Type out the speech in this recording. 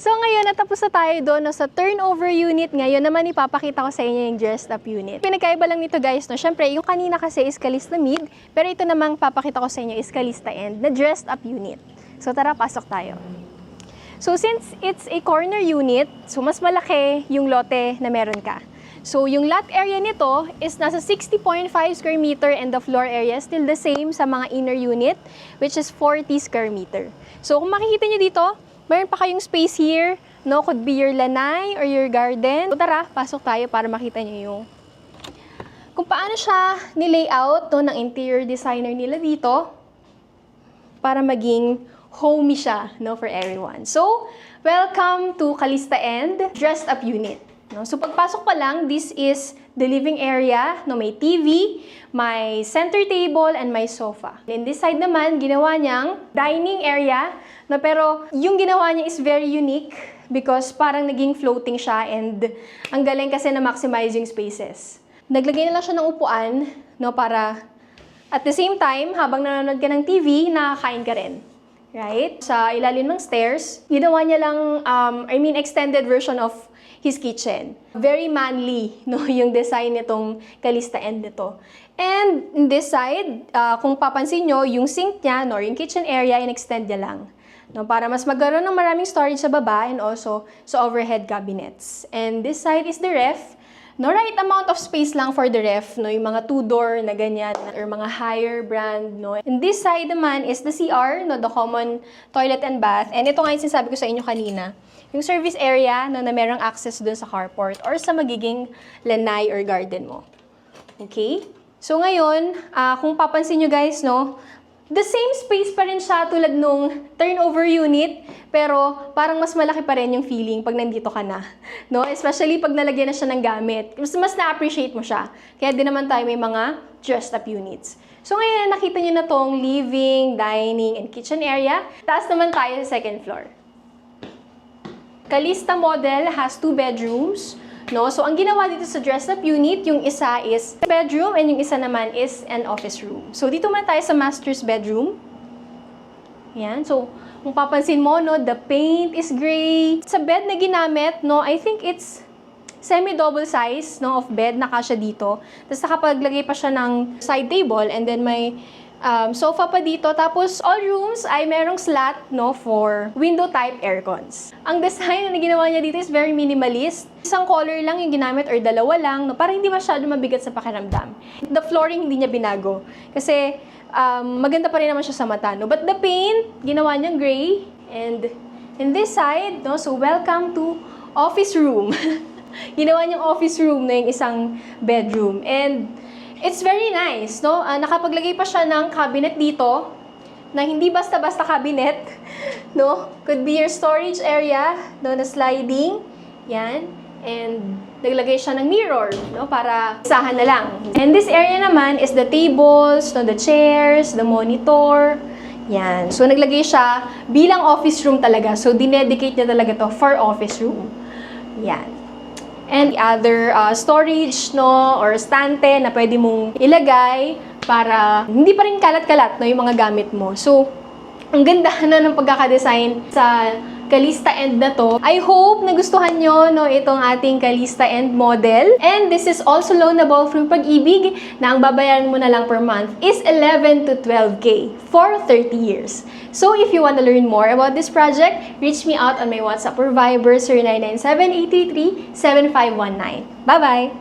So ngayon, natapos na tayo doon no, sa turnover unit. Ngayon naman ipapakita ko sa inyo yung dressed up unit. Pinagkaiba lang nito guys, no? Syempre, yung kanina kasi is Calista mid, pero ito namang papakita ko sa inyo is Calista end, na dressed up unit. So tara, pasok tayo. So since it's a corner unit, so mas malaki yung lote na meron ka. So yung lot area nito is nasa 60.5 square meter and the floor area is still the same sa mga inner unit, which is 40 square meter. So kung makikita nyo dito, mayroon pa kayong space here, no? Could be your lanai or your garden. So tara, pasok tayo para makita nyo yung kung paano siya ni-layout no, ng interior designer nila dito para maging homey siya no, for everyone. So, welcome to Calista End Dressed Up Unit. No? So, pagpasok pa lang, this is the living area. No? May TV, may center table, and may sofa. In this side naman, ginawa niyang dining area. No? Pero, yung ginawa niya is very unique because parang naging floating siya and ang galing kasi na maximize yung spaces. Naglagay na lang siya ng upuan no? Para at the same time, habang nanonood ka ng TV, nakakain ka rin. Right? Sa ilalim ng stairs, ginawa niya lang, extended version of his kitchen. Very manly, no, yung design nitong Calista End nito. And in this side, kung papansin nyo, yung sink niya, no, yung kitchen area, in-extend niya lang. No, para mas magkaroon ng maraming storage sa baba and also sa overhead cabinets. And this side is the ref. No, right amount of space lang for the ref, no, yung mga two-door na ganyan, or mga higher brand, no. And this side naman is the CR, no, the common toilet and bath. And ito nga yung sinasabi ko sa inyo kanina, yung service area, no, na merong access dun sa carport or sa magiging lanai or garden mo. Okay? So ngayon, kung papansin nyo guys, no, the same space pa rin siya tulad nung turnover unit, pero parang mas malaki pa rin yung feeling pag nandito ka na. No? Especially pag nalagyan na siya ng gamit. Mas na-appreciate mo siya. Kaya din naman tayo may mga dressed up units. So ngayon, nakita nyo na tong living, dining, and kitchen area. Taas naman tayo sa second floor. Calista model has 2 bedrooms. No? So, ang ginawa dito sa dressed-up unit, yung isa is bedroom and yung isa naman is an office room. So, dito muna tayo sa master's bedroom. Yan. So, kung papansin mo, no, the paint is gray. Sa bed na ginamit, no, I think it's semi-double size no, of bed na kasya dito. Tapos, nakapaglagay pa siya ng side table and then may sofa pa dito. Tapos, all rooms ay merong slot no, for window-type aircons. Ang design na ginawa niya dito is very minimalist. Isang color lang yung ginamit or dalawa lang no, para hindi masyado mabigat sa pakiramdam. The flooring hindi niya binago. Kasi, maganda pa rin naman siya sa mata. No? But the paint, ginawa niyang gray. And in this side, no, so welcome to office room. Ginawa niyang office room na yung isang bedroom. And it's very nice, no? Nakapaglagay pa siya ng cabinet dito, na hindi basta-basta cabinet, no? Could be your storage area, no, na sliding, yan. And naglagay siya ng mirror, no, para isahan na lang. And this area naman is the tables, no, the chairs, the monitor, yan. So naglagay siya bilang office room talaga. So dinedicate niya talaga to for office room. Yan. And other storage, no, or stante na pwede mong ilagay para hindi pa rin kalat-kalat, no, yung mga gamit mo. So, ang ganda na ng pagkakadesign sa Calista End na to. I hope nagustuhan nyo no, itong ating Calista End model. And this is also loanable through Pag-ibig na ang babayaran mo na lang per month is 11 to 12K for 30 years. So if you want to learn more about this project, reach me out on my WhatsApp or Viber 0997-833-7519. Bye-bye!